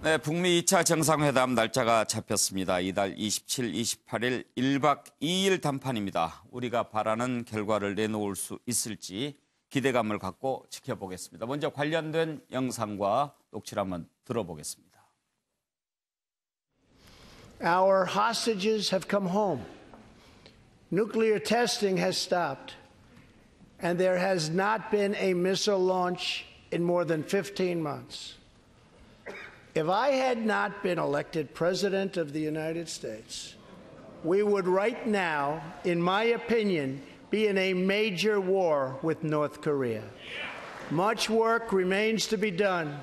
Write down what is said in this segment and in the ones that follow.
네, 북미 2차 정상회담 날짜가 잡혔습니다. 이달 27, 28일 1박 2일 담판입니다. 우리가 바라는 결과를 내놓을 수 있을지 기대감을 갖고 지켜보겠습니다. 먼저 관련된 영상과 녹취를 한번 들어보겠습니다. Our hostages have come home. Nuclear testing has stopped. And there has not been a missile launch in more than 15 months. If I had not been elected President of the United States, we would right now, in my opinion, be in a major war with North Korea. Much work remains to be done,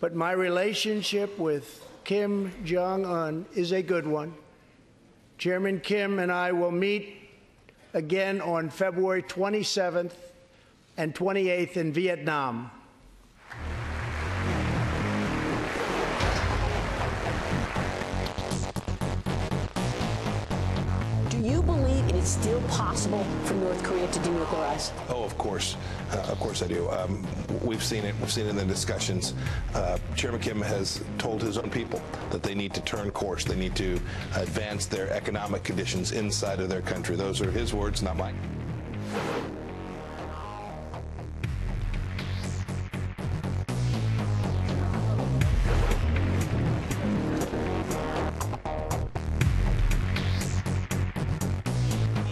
but my relationship with Kim Jong-un is a good one. Chairman Kim and I will meet again on February 27th and 28th in Vietnam. Do you believe it is still possible for North Korea to denuclearize? Oh, of course I do. We've seen it. We've seen it in the discussions. Chairman Kim has told his own people that they need to turn course. They need to advance their economic conditions inside of their country. Those are his words, not mine.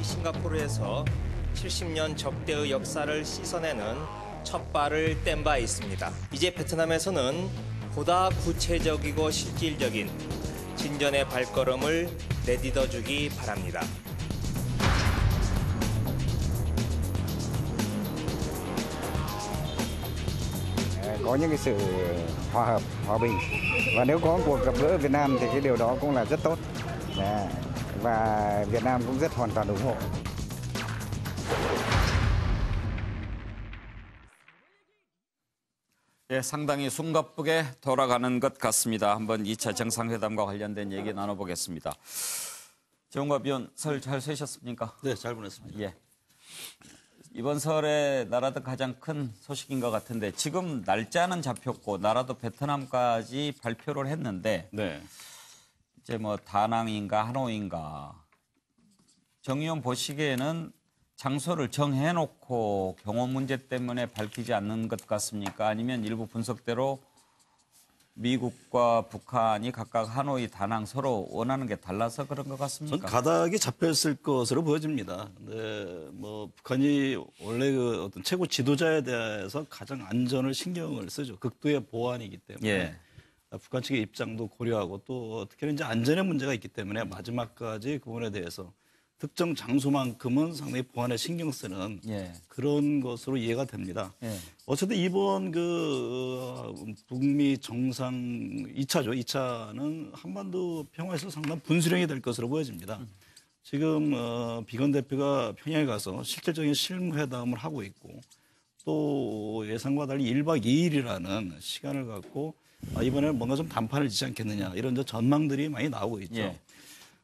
싱가포르에서 70년 적대의 역사를 씻어내는 첫 발을 뗀 바 있습니다. 이제 베트남에서는 보다 구체적이고 실질적인 진전의 발걸음을 내딛어주기 바랍니다. Có những cái sự hòa hợp, hòa bình và nếu có cuộc gặp gỡ ở Việt Nam thì cái điều đó cũng là rất tốt và Việt Nam cũng rất hoàn toàn ủng hộ. 예, 상당히 숨가쁘게 돌아가는 것 같습니다. 한번 2차 정상회담과 관련된 얘기 나눠보겠습니다. 정웅갑 위원, 설 잘 쉬셨습니까? 네, 잘 보냈습니다. 예. 이번 설에 나라도 가장 큰 소식인 것 같은데 지금 날짜는 잡혔고 나라도 베트남까지 발표를 했는데 네. 이제 뭐 다낭인가 하노이인가 정 의원 보시기에는 장소를 정해놓고 경호 문제 때문에 밝히지 않는 것 같습니까? 아니면 일부 분석대로 미국과 북한이 각각 하노이, 다낭 서로 원하는 게 달라서 그런 것 같습니까? 전 가닥이 잡혔을 것으로 보여집니다. 네, 뭐 북한이 원래 그 어떤 최고 지도자에 대해서 가장 안전을 신경을 쓰죠. 극도의 보안이기 때문에 예. 북한 측의 입장도 고려하고 또 어떻게는 이제 안전의 문제가 있기 때문에 마지막까지 그 부분에 대해서 특정 장소만큼은 상당히 보안에 신경 쓰는 예. 그런 것으로 이해가 됩니다. 예. 어쨌든 이번 북미 정상 2차죠. 2차는 한반도 평화에서 상당한 분수령이 될 것으로 보여집니다. 지금 비건 대표가 평양에 가서 실질적인 실무회담을 하고 있고 또 예상과 달리 1박 2일이라는 시간을 갖고 이번에는 뭔가 좀 단판을 짓지 않겠느냐 이런 전망들이 많이 나오고 있죠. 예.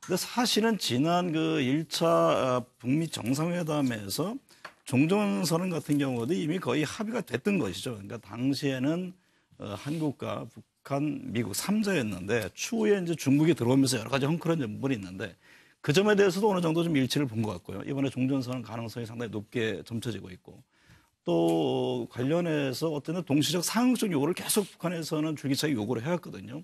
근데 사실은 지난 그 1차 북미 정상회담에서 종전선언 같은 경우도 이미 거의 합의가 됐던 것이죠. 그러니까 당시에는 한국과 북한, 미국 3자였는데 추후에 이제 중국이 들어오면서 여러 가지 헝클어진 점들이 있는데 그 점에 대해서도 어느 정도 좀 일치를 본 것 같고요. 이번에 종전선언 가능성이 상당히 높게 점쳐지고 있고 또 관련해서 어떤 동시적 상응적 요구를 계속 북한에서는 줄기차게 요구를 해왔거든요.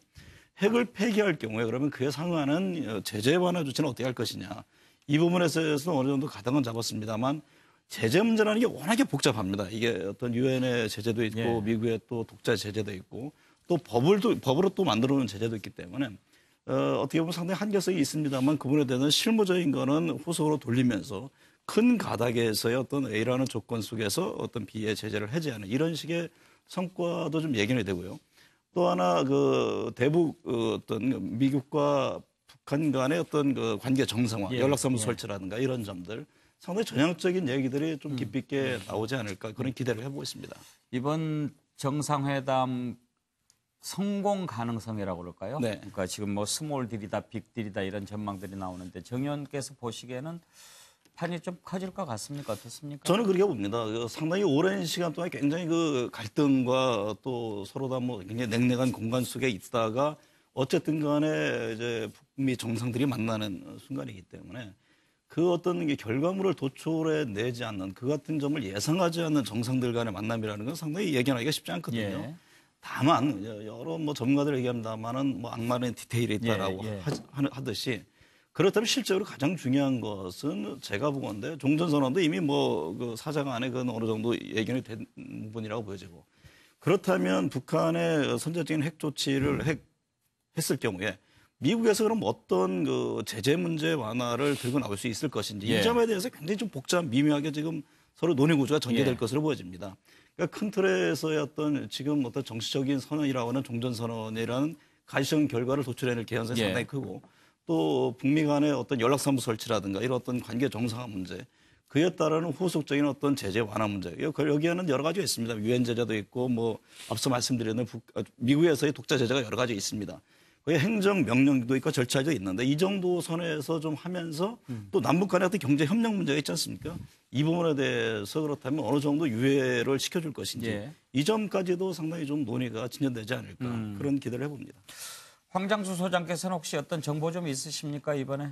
핵을 폐기할 경우에 그러면 그에 상응하는 제재 완화 조치는 어떻게 할 것이냐. 이 부분에서는 어느 정도 가닥은 잡았습니다만 제재 문제라는 게 워낙에 복잡합니다. 이게 어떤 유엔의 제재도 있고 예. 미국의 또 독자 제재도 있고 또 법으로 또 만들어 놓은 제재도 있기 때문에 어떻게 보면 상당히 한계성이 있습니다만 그분에 대한 실무적인 거는 후속으로 돌리면서 큰 가닥에서의 어떤 A라는 조건 속에서 어떤 B의 제재를 해제하는 이런 식의 성과도 좀 예견이 되고요. 또 하나 그 대북 어떤 미국과 북한 간의 어떤 그 관계 정상화, 예, 연락사무소 예. 설치라든가 이런 점들 상당히 전향적인 얘기들이 좀 깊이 있게 나오지 않을까 그런 기대를 해보고 있습니다. 이번 정상회담 성공 가능성이라고 그럴까요? 네. 그러니까 지금 뭐 스몰 딜이다, 빅 딜이다 이런 전망들이 나오는데 정 의원께서 보시기에는 판이 좀 커질 것 같습니까? 어떻습니까? 저는 그렇게 봅니다. 상당히 오랜 시간 동안 굉장히 그 갈등과 또 서로 다 뭐 굉장히 냉랭한 공간 속에 있다가 어쨌든 간에 이제 북미 정상들이 만나는 순간이기 때문에 그 어떤 게 결과물을 도출해 내지 않는 그 같은 점을 예상하지 않는 정상들 간의 만남이라는 건 상당히 예견하기가 쉽지 않거든요. 예. 다만 여러 뭐 전문가들 얘기합니다만은 뭐 악마는 디테일에 있다라고 예, 예. 하듯이 그렇다면 실제로 가장 중요한 것은 제가 보건데 종전선언도 이미 뭐 그 사장 안에 그 어느 정도 예견이 된 부분이라고 보여지고 그렇다면 북한의 선제적인 핵 조치를 했을 경우에 미국에서 그럼 어떤 그 제재 문제 완화를 들고 나올 수 있을 것인지 예. 이 점에 대해서 굉장히 좀 미묘하게 지금 서로 논의 구조가 전개될 예. 것으로 보여집니다. 그러니까 큰 틀에서의 어떤 지금 어떤 정치적인 선언이라고 하는 종전선언이라는 가시적 결과를 도출해낼 개연성이 예. 상당히 크고 또 북미 간의 어떤 연락사무 설치라든가 이런 어떤 관계 정상화 문제 그에 따르는 후속적인 어떤 제재 완화 문제 여기에는 여러 가지가 있습니다. 유엔 제재도 있고 뭐 앞서 말씀드렸는 미국에서의 독자 제재가 여러 가지 있습니다. 거기에 행정 명령도 있고 절차도 있는데 이 정도 선에서 좀 하면서 또 남북 간의 어떤 경제 협력 문제가 있지 않습니까? 이 부분에 대해서 그렇다면 어느 정도 유예를 시켜줄 것인지 예. 이 점까지도 상당히 좀 논의가 진전되지 않을까 그런 기대를 해봅니다. 황장수 소장께서는 혹시 어떤 정보 좀 있으십니까 이번에?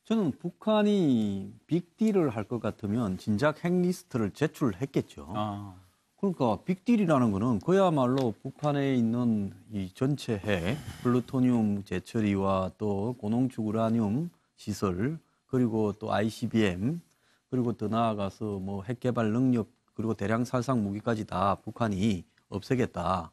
저는 북한이 빅딜을 할 것 같으면 진작 핵리스트를 제출했겠죠. 그러니까 빅딜이라는 거는 그야말로 북한에 있는 이 전체 핵, 플루토늄 재처리와 또 고농축 우라늄 시설, 그리고 또 ICBM, 그리고 더 나아가서 뭐 핵 개발 능력, 그리고 대량 살상 무기까지 다 북한이 없애겠다.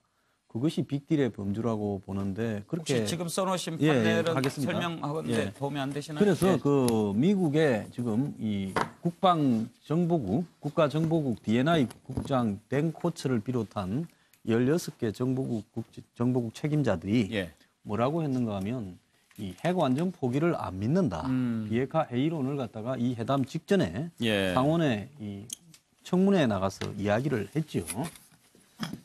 그것이 빅딜의 범주라고 보는데 그렇게 혹시 지금 써놓으신 예, 판넬은 하겠습니다. 설명하건데 예. 도움이 안 되시나요? 그래서 예. 그 미국의 지금 이 국방정보국, 국가정보국 DNI 국장 댄 코츠를 비롯한 16개 정보국 책임자들이 예. 뭐라고 했는가 하면 이 핵 완전 포기를 안 믿는다. 비핵화 A론을 갖다가 이 회담 직전에 예. 상원의 이 청문회에 나가서 이야기를 했지요.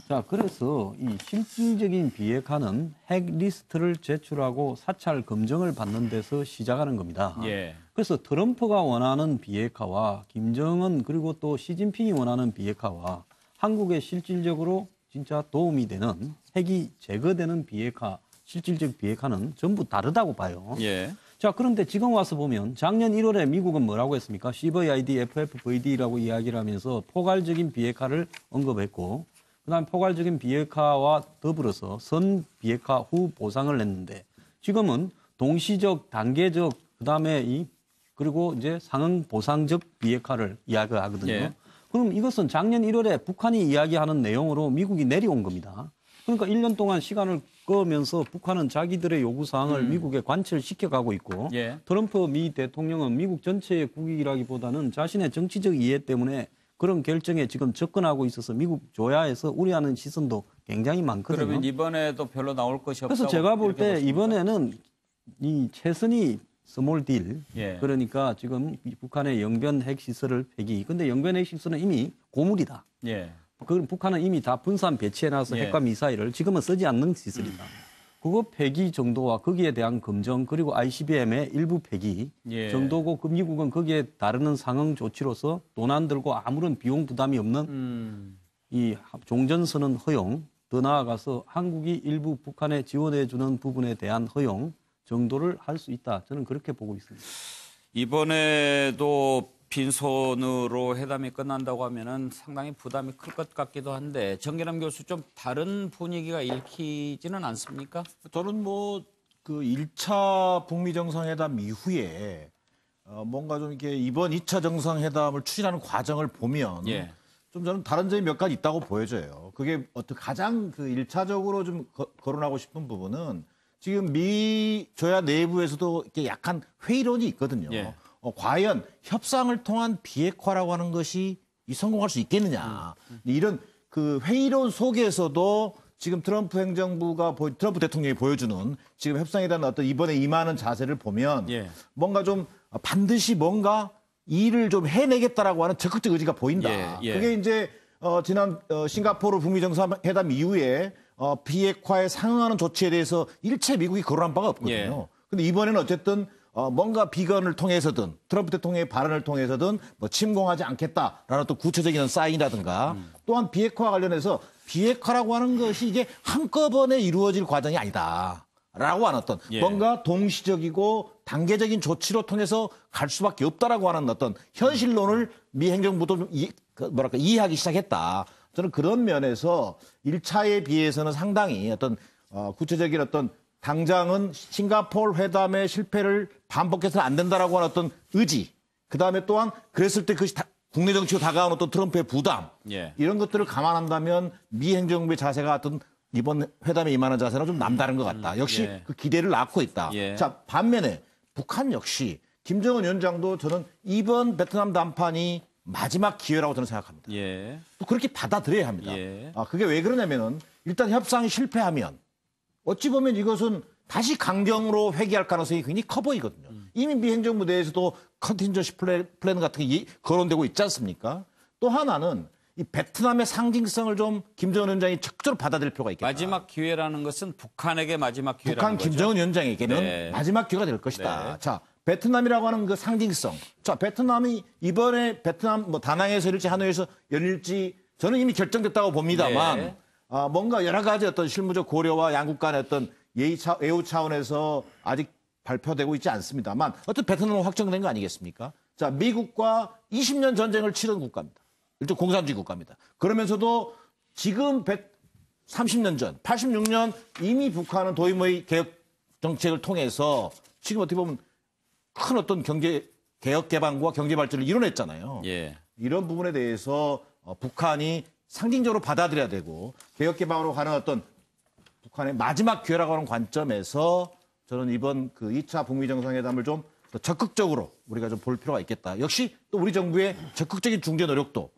자, 그래서 이 실질적인 비핵화는 핵 리스트를 제출하고 사찰 검증을 받는 데서 시작하는 겁니다. 예. 그래서 트럼프가 원하는 비핵화와 김정은 그리고 또 시진핑이 원하는 비핵화와 한국에 실질적으로 진짜 도움이 되는 핵이 제거되는 비핵화, 실질적 비핵화는 전부 다르다고 봐요. 예. 자, 그런데 지금 와서 보면 작년 1월에 미국은 뭐라고 했습니까? CVID, FFVD라고 이야기를 하면서 포괄적인 비핵화를 언급했고 그다음 포괄적인 비핵화와 더불어서 선 비핵화 후 보상을 냈는데 지금은 동시적, 단계적, 그다음에 그리고 이제 상응 보상적 비핵화를 이야기하거든요. 예. 그럼 이것은 작년 1월에 북한이 이야기하는 내용으로 미국이 내려온 겁니다. 그러니까 1년 동안 시간을 끌면서 북한은 자기들의 요구사항을 미국에 관철시켜가고 있고 예. 트럼프 미 대통령은 미국 전체의 국익이라기보다는 자신의 정치적 이해 때문에 그런 결정에 지금 접근하고 있어서 미국 조야에서 우려하는 시선도 굉장히 많거든요. 그러면 이번에도 별로 나올 것이 없다고 그래서 제가 볼 이렇게 때 보십니까? 이번에는 이 최선희 스몰 딜 예. 그러니까 지금 북한의 영변 핵시설을 폐기. 근데 영변 핵시설은 이미 고물이다. 예. 그 북한은 이미 다 분산 배치해놔서 예. 핵과 미사일을 지금은 쓰지 않는 시설이다. 그거 폐기 정도와 거기에 대한 검증 그리고 ICBM의 일부 폐기 예. 정도고 그 미국은 거기에 따르는 상응 조치로서 돈 안 들고 아무런 비용 부담이 없는 이 종전선언 허용 더 나아가서 한국이 일부 북한에 지원해주는 부분에 대한 허용 정도를 할 수 있다. 저는 그렇게 보고 있습니다. 이번에도 빈손으로 회담이 끝난다고 하면은 상당히 부담이 클 것 같기도 한데 정계남 교수 좀 다른 분위기가 읽히지는 않습니까? 저는 뭐 그 1차 북미 정상회담 이후에 뭔가 좀 이렇게 이번 2차 정상회담을 추진하는 과정을 보면 예. 좀 저는 다른 점이 몇 가지 있다고 보여져요. 그게 어떤 가장 그 1차적으로 좀 거론하고 싶은 부분은 지금 미 조야 내부에서도 이렇게 약간 회의론이 있거든요. 예. 과연 협상을 통한 비핵화라고 하는 것이 성공할 수 있겠느냐. 이런 그 회의론 속에서도 지금 트럼프 행정부가 트럼프 대통령이 보여주는 지금 협상에 대한 어떤 이번에 임하는 자세를 보면 예. 뭔가 좀 반드시 뭔가 일을 좀 해내겠다라고 하는 적극적 의지가 보인다. 예, 예. 그게 이제 지난 싱가포르 북미 정상회담 이후에 비핵화에 상응하는 조치에 대해서 일체 미국이 거론한 바가 없거든요. 예. 근데 이번에는 어쨌든 뭔가 비건을 통해서든 트럼프 대통령의 발언을 통해서든 뭐 침공하지 않겠다라는 또 구체적인 사인이라든가 또한 비핵화 관련해서 비핵화라고 하는 것이 이게 한꺼번에 이루어질 과정이 아니다. 라고 하는 어떤 뭔가 동시적이고 단계적인 조치로 통해서 갈 수밖에 없다라고 하는 어떤 현실론을 미 행정부도 좀 이해하기 시작했다. 저는 그런 면에서 1차에 비해서는 상당히 어떤 구체적인 어떤 당장은 싱가포르 회담의 실패를 반복해서는 안 된다라고 하는 어떤 의지, 그다음에 또한 그랬을 때 그것이 국내 정치로 다가오는 어떤 트럼프의 부담, 이런 것들을 감안한다면 미 행정부의 자세가 어떤 이번 회담에 임하는 자세는 좀 남다른 것 같다. 역시 그 기대를 낳고 있다. 자, 반면에 북한 역시 김정은 위원장도 저는 이번 베트남 담판이 마지막 기회라고 저는 생각합니다. 또 그렇게 받아들여야 합니다. 그게 왜 그러냐면은 일단 협상이 실패하면 어찌 보면 이것은 다시 강경으로 회귀할 가능성이 굉장히 커 보이거든요. 이미 미 행정부 내에서도 컨틴전시 플랜 같은 게 거론되고 있지 않습니까? 또 하나는 이 베트남의 상징성을 좀 김정은 위원장이 적극적으로 받아들일 필요가 있겠다. 마지막 기회라는 것은 북한에게 마지막 기회라는 북한 거죠. 김정은 위원장에게는 마지막 기회가 될 것이다. 자, 베트남이라고 하는 그 상징성. 자, 베트남이 이번에 베트남 뭐 다낭에서 열릴지 하노이에서 열릴지 저는 이미 결정됐다고 봅니다만 뭔가 여러 가지 어떤 실무적 고려와 양국 간의 어떤 예우 차원에서 아직 발표되고 있지 않습니다만 어떤 베트남은 확정된 거 아니겠습니까? 자, 미국과 20년 전쟁을 치른 국가입니다. 일종 공산주의 국가입니다. 그러면서도 지금 30년 전, 86년 이미 북한은 도이모의 개혁 정책을 통해서 지금 어떻게 보면 큰 어떤 경제 개혁 개방과 경제 발전을 이뤄냈잖아요. 이런 부분에 대해서 북한이 상징적으로 받아들여야 되고 개혁 개방으로 가는 어떤 북한의 마지막 기회라고 하는 관점에서 저는 이번 그 2차 북미 정상회담을 좀 더 적극적으로 우리가 좀 볼 필요가 있겠다. 역시 또 우리 정부의 적극적인 중재 노력도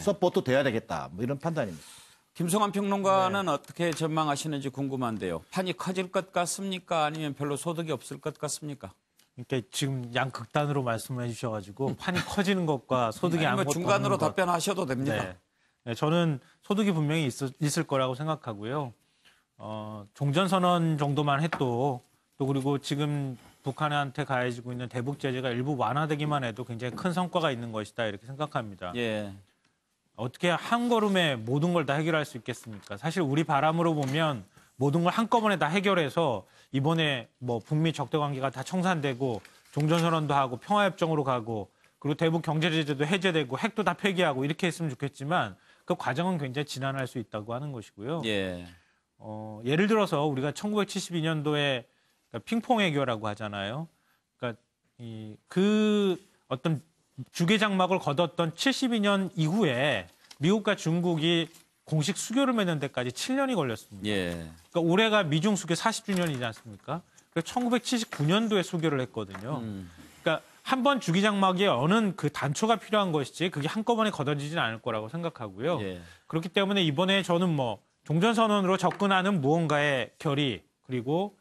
서포트 돼야 되겠다. 뭐 이런 판단입니다. 김성환 평론가는 어떻게 전망하시는지 궁금한데요. 판이 커질 것 같습니까? 아니면 별로 소득이 없을 것 같습니까? 그러니까 지금 양극단으로 말씀해 주셔가지고 판이 커지는 것과 소득이 아무것도 중간으로 없는 것. 답변하셔도 됩니다. 네, 저는 소득이 분명히 있을 거라고 생각하고요. 종전선언 정도만 해도 또 그리고 지금 북한한테 가해지고 있는 대북 제재가 일부 완화되기만 해도 굉장히 큰 성과가 있는 것이다 이렇게 생각합니다. 어떻게 한 걸음에 모든 걸 다 해결할 수 있겠습니까? 사실 우리 바람으로 보면 모든 걸 한꺼번에 다 해결해서 이번에 뭐 북미 적대 관계가 다 청산되고 종전선언도 하고 평화협정으로 가고 그리고 대북 경제 제재도 해제되고 핵도 다 폐기하고 이렇게 했으면 좋겠지만 그 과정은 굉장히 지난할 수 있다고 하는 것이고요. 예를 들어서 우리가 1972년도에 그러니까 핑퐁 외교라고 하잖아요. 그러니까 그 어떤 주계 장막을 거뒀던 72년 이후에 미국과 중국이 공식 수교를 맺는 데까지 7년이 걸렸습니다. 그러니까 올해가 미중 수교 40주년이지 않습니까? 그래서 1979년도에 수교를 했거든요. 그러니까 한 번 주기 장막에 어는 그 단초가 필요한 것이지 그게 한꺼번에 걷어지지는 않을 거라고 생각하고요. 그렇기 때문에 이번에 저는 뭐 종전선언으로 접근하는 무언가의 결의 그리고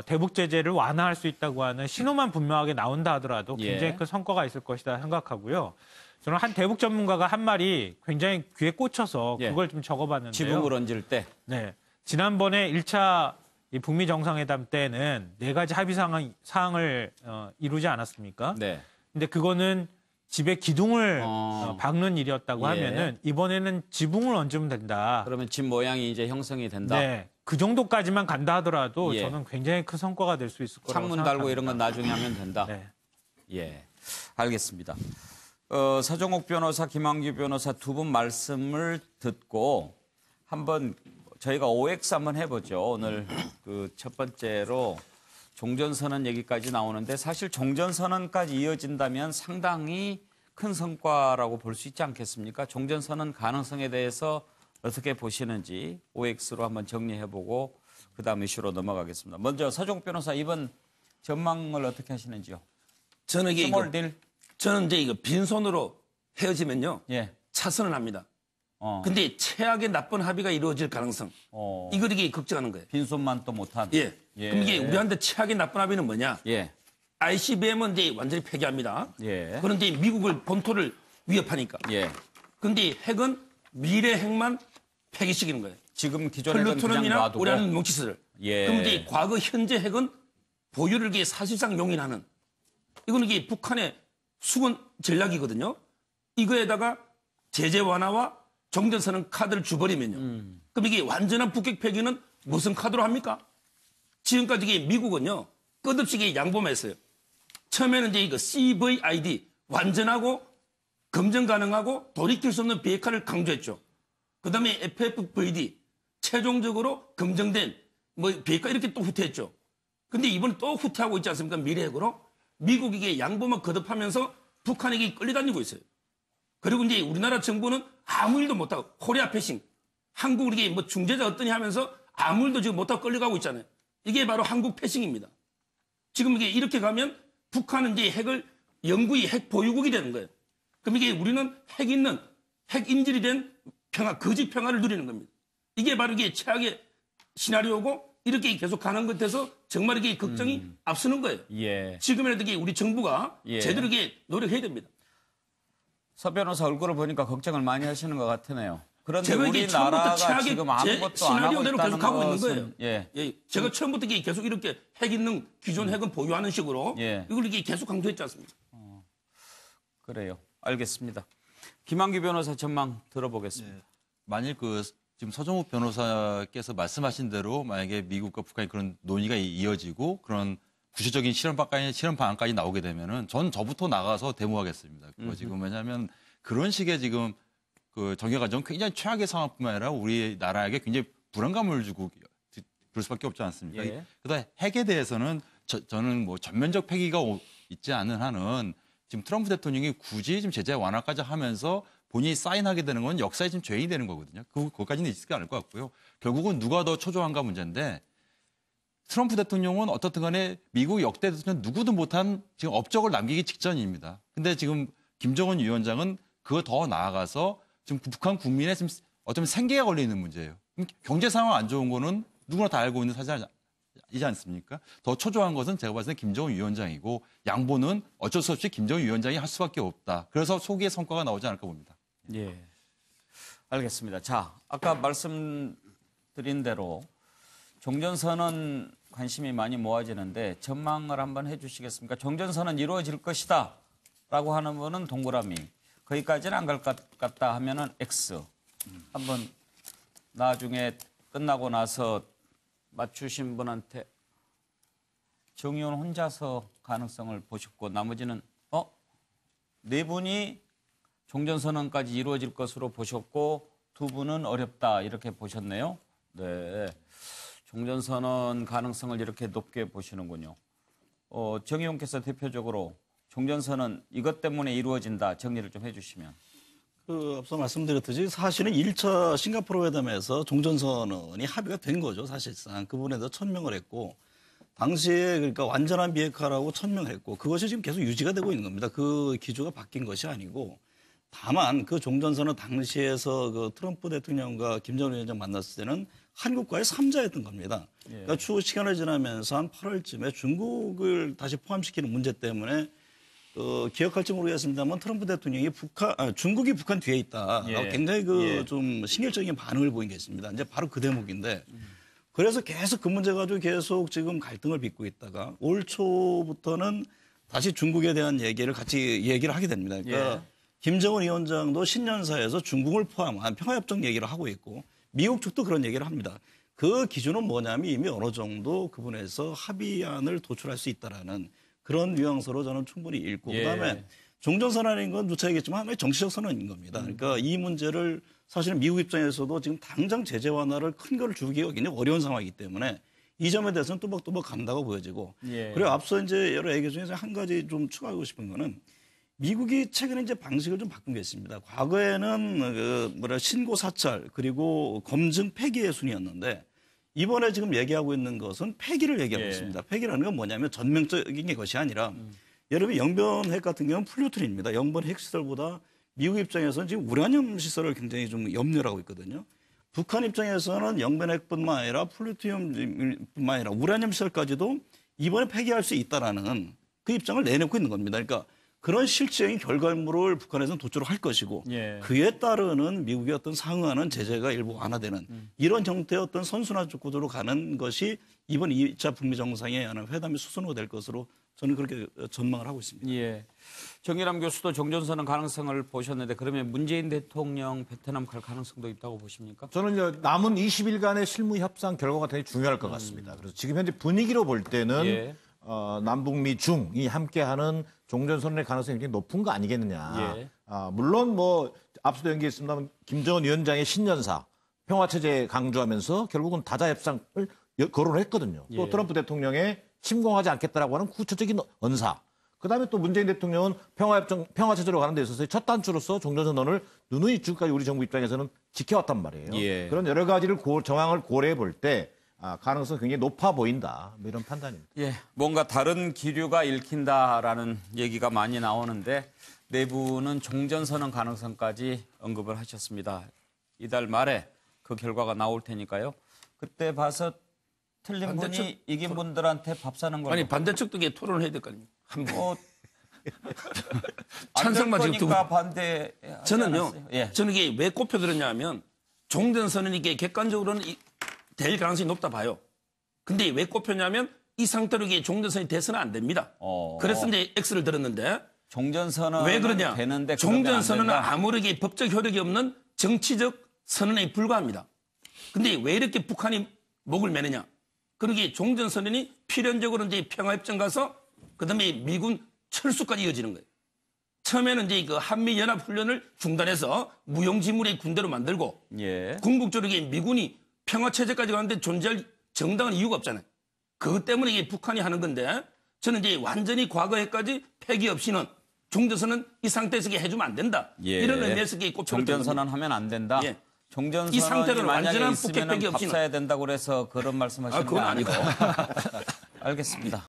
대북 제재를 완화할 수 있다고 하는 신호만 분명하게 나온다 하더라도 굉장히 큰 성과가 있을 것이다 생각하고요. 저는 한 대북 전문가가 한 말이 굉장히 귀에 꽂혀서 그걸 좀 적어봤는데요. 지붕을 얹을 때. 지난번에 1차 이 북미 정상회담 때는 4가지 합의 사항을 이루지 않았습니까? 근데 그거는 집에 기둥을 박는 일이었다고 하면은 이번에는 지붕을 얹으면 된다. 그러면 집 모양이 이제 형성이 된다. 그 정도까지만 간다 하더라도 저는 굉장히 큰 성과가 될 수 있을 거라고 창문 생각합니다. 달고 이런 건 나중에 하면 된다. 알겠습니다. 서정옥 변호사, 김한규 변호사 두 분 말씀을 듣고 한번 저희가 OX 한번 해보죠. 오늘 그 첫 번째로 종전선언 얘기까지 나오는데 사실 종전선언까지 이어진다면 상당히 큰 성과라고 볼 수 있지 않겠습니까? 종전선언 가능성에 대해서 어떻게 보시는지 OX로 한번 정리해보고 그다음 이슈로 넘어가겠습니다. 먼저 서정욱 변호사 이번 전망을 어떻게 하시는지요? 저는 이제 이거 빈손으로 헤어지면요. 차선을 합니다. 근데 최악의 나쁜 합의가 이루어질 가능성. 이걸 이게 걱정하는 거예요. 빈손만 또 못한. 그럼 이게 우리한테 최악의 나쁜 합의는 뭐냐? ICBM은 이제 완전히 폐기합니다. 그런데 미국을 본토를 위협하니까. 그런데 핵은 미래 핵만 폐기시키는 거예요. 지금 기존에 그냥 놔두고. 우리는 뭉치스를. 그럼 이제 과거 현재 핵은 보유를 사실상 용인하는 이거는 이게 북한의 수군 전략이거든요. 이거에다가 제재 완화와 종전선언 카드를 줘버리면요. 그럼 이게 완전한 북핵 폐기는 무슨 카드로 합니까? 지금까지 이게 미국은요. 끝없이 이게 양보했어요. 처음에는 이제 이거 CVID 완전하고 검증 가능하고 돌이킬 수 없는 비핵화를 강조했죠. 그다음에 FFVD 최종적으로 검증된 뭐 비핵화 이렇게 또 후퇴했죠. 근데 이번에 또 후퇴하고 있지 않습니까? 미래핵으로 미국이 이게 양보만 거듭하면서 북한에게 끌려다니고 있어요. 그리고 이제 우리나라 정부는 아무 일도 못하고 코리아 패싱, 한국 이게 뭐 중재자 어떠니 하면서 아무 일도 지금 못하고 끌려가고 있잖아요. 이게 바로 한국 패싱입니다. 지금 이게 이렇게 가면 북한은 이제 핵을 영구히 핵 보유국이 되는 거예요. 그럼 이게 우리는 핵 있는 핵 인질이 된 평화, 거짓 평화를 누리는 겁니다. 이게 바로 이게 최악의 시나리오고 이렇게 계속 가는 것 같아서 정말 이게 걱정이 앞서는 거예요. 예. 지금이라도 이게 우리 정부가 예. 제대로 이게 노력해야 됩니다. 서 변호사 얼굴을 보니까 걱정을 많이 하시는 것 같으네요. 그런데 제가 이게 우리나라가 처음부터 지금 아무것도 제 안 하고 시나리오대로 있다는 계속 가고 있는 것은 거예요. 예. 예, 제가 처음부터 이게 계속 이렇게 핵 있는 기존 핵은 보유하는 식으로 예. 이걸 이게 계속 강조했지 않습니까? 그래요. 알겠습니다. 김한규 변호사 전망 들어보겠습니다. 만일 지금 서정욱 변호사께서 말씀하신 대로 만약에 미국과 북한이 그런 논의가 이어지고 그런 구체적인 실험 방안까지 나오게 되면은 전 저부터 나가서 데모하겠습니다. 그거 지금 왜냐하면 그런 식의 지금 그 정계 과정 굉장히 최악의 상황뿐만 아니라 우리나라에게 굉장히 불안감을 주고 그럴 수밖에 없지 않습니까? 예. 그다음 핵에 대해서는 저는 뭐 전면적 폐기가 있지 않은 한은 지금 트럼프 대통령이 굳이 지금 제재 완화까지 하면서 본인이 사인하게 되는 건 역사의 지금 죄인이 되는 거거든요. 그거까지는 있지 않을 것 같고요. 결국은 누가 더 초조한가 문제인데 트럼프 대통령은 어떻든 간에 미국 역대 대통령 누구도 못한 지금 업적을 남기기 직전입니다. 근데 지금 김정은 위원장은 그거 더 나아가서 지금 북한 국민의 지금 어쩌면 생계가 걸리는 문제예요. 경제 상황 안 좋은 거는 누구나 다 알고 있는 사실이지 않습니까? 더 초조한 것은 제가 봤을 때 김정은 위원장이고 양보는 어쩔 수 없이 김정은 위원장이 할 수밖에 없다. 그래서 소기의 성과가 나오지 않을까 봅니다. 예. 알겠습니다. 자, 아까 말씀드린 대로 종전선언 관심이 많이 모아지는데 전망을 한번 해주시겠습니까? 종전선언 이루어질 것이다 라고 하는 분은 동그라미, 거기까지는 안 갈 것 같다 하면은 X. 한번 나중에 끝나고 나서 맞추신 분한테 정의원 혼자서 가능성을 보셨고 나머지는 네 분이 종전선언까지 이루어질 것으로 보셨고 두 분은 어렵다 이렇게 보셨네요. 네, 종전선언 가능성을 이렇게 높게 보시는군요. 정의원께서 대표적으로 종전선언 이것 때문에 이루어진다 정리를 좀 해주시면. 앞서 말씀드렸듯이 사실은 1차 싱가포르 회담에서 종전선언이 합의가 된 거죠. 사실상 그 부분에 대해서 천명을 했고 당시에 그러니까 완전한 비핵화라고 천명했고 그것이 지금 계속 유지가 되고 있는 겁니다. 그 기조가 바뀐 것이 아니고 다만 그 종전선언 당시에서 그 트럼프 대통령과 김정은 위원장 만났을 때는 한국과의 3자였던 겁니다. 그러니까 추후 시간을 지나면서 한 8월쯤에 중국을 다시 포함시키는 문제 때문에 기억할지 모르겠습니다만 트럼프 대통령이 중국이 북한 뒤에 있다라고 굉장히 좀 신경적인 반응을 보인 게 있습니다. 이제 바로 그 대목인데 그래서 계속 그 문제 가지고 계속 지금 갈등을 빚고 있다가 올 초부터는 다시 중국에 대한 얘기를 같이 얘기를 하게 됩니다. 그러니까 김정은 위원장도 신년사에서 중국을 포함한 평화협정 얘기를 하고 있고 미국 측도 그런 얘기를 합니다. 그 기준은 뭐냐면 이미 어느 정도 그 부분에서 합의안을 도출할 수 있다라는 그런 뉘앙스로 저는 충분히 읽고 그다음에 종전선언인 건 누차 얘기했지만 하나의 정치적 선언인 겁니다. 그러니까 이 문제를 사실은 미국 입장에서도 지금 당장 제재 완화를 큰 거를 주기가 굉장히 어려운 상황이기 때문에 이 점에 대해서는 또박또박 간다고 보여지고 그리고 앞서 이제 여러 얘기 중에서 한 가지 좀 추가하고 싶은 거는 미국이 최근에 이제 방식을 좀 바꾼 게 있습니다. 과거에는 신고 사찰 그리고 검증 폐기의 순이었는데 이번에 지금 얘기하고 있는 것은 폐기를 얘기하고 있습니다. 폐기라는 건 뭐냐면 전면적인 것이 아니라 여러분 영변 핵 같은 경우는 플루토늄입니다. 영변 핵 시설보다 미국 입장에서는 지금 우라늄 시설을 굉장히 좀 염려를 하고 있거든요. 북한 입장에서는 영변 핵뿐만 아니라 플루토늄뿐만 아니라 우라늄 시설까지도 이번에 폐기할 수 있다라는 그 입장을 내놓고 있는 겁니다. 그러니까 그런 실질적인 결과물을 북한에서는 도출을 할 것이고 그에 따르는 미국의 어떤 상응하는 제재가 일부 완화되는 이런 형태의 어떤 선순환 구도로 가는 것이 이번 2차 북미 정상회담의 수순으로 될 것으로 저는 그렇게 전망을 하고 있습니다. 예. 정의람 교수도 종전선언 가능성을 보셨는데 그러면 문재인 대통령 베트남 갈 가능성도 있다고 보십니까? 저는 이제 남은 20일간의 실무 협상 결과가 되게 중요할 것 같습니다. 그래서 지금 현재 분위기로 볼 때는 예. 남북미 중이 함께하는 종전선언의 가능성이 굉장히 높은 거 아니겠느냐. 예. 물론 뭐 앞서도 연기했습니다만 김정은 위원장의 신년사 평화체제 강조하면서 결국은 다자협상을 거론했거든요. 또 예. 트럼프 대통령의 침공하지 않겠다라고 하는 구체적인 언사. 그다음에 또 문재인 대통령은 평화체제로 가는 데 있어서 첫 단추로서 종전선언을 누누이 지금까지 우리 정부 입장에서는 지켜왔단 말이에요. 예. 그런 여러 가지를 정황을 고려해 볼 때 가능성이 굉장히 높아 보인다. 뭐 이런 판단입니다. 예, 뭔가 다른 기류가 읽힌다라는 얘기가 많이 나오는데 내부는 종전선언 가능성까지 언급을 하셨습니다. 이달 말에 그 결과가 나올 테니까요. 그때 봐서 틀린 분이 이긴 분들한테 밥 사는 걸로. 아니 반대측도 이게 토론을 해야 될 거 아닙니까? 찬성만 지금 거니까 반대. 저는요. 예. 저는 이게 왜 꼽혀들었냐 하면 종전선언이 이게 객관적으로는 될 가능성이 높다 봐요. 근데 왜 꼽혔냐면 이 상태로 이게 종전선언이 돼서는 안 됩니다. 그래서 이제 X를 들었는데 종전선언 왜 그러냐? 되는데 종전선언은 아무리 법적 효력이 없는 정치적 선언에 불과합니다. 근데 왜 이렇게 북한이 목을 매느냐? 그러게 종전선언이 필연적으로 이제 평화협정 가서 그다음에 미군 철수까지 이어지는 거예요. 처음에는 이제 그 한미연합훈련을 중단해서 무용지물의 군대로 만들고 예. 궁극적으로 이게 미군이 평화체제까지 가는데 존재할 정당한 이유가 없잖아요. 그것 때문에 이게 북한이 하는 건데 저는 이제 완전히 과거에까지 폐기 없이는 종전선언은 이 상태에서 이게 해주면 안 된다. 예. 이런 의미에서 이게 꼽혔거든요. 종전선언 하면 안 된다. 예. 종전선언이 이 상태로는 만약에 완전한 있으면 폭격백이 밥 없이는. 사야 된다고 그래서 그런 말씀하시는 거 그건 아니고. 아니고. 알겠습니다.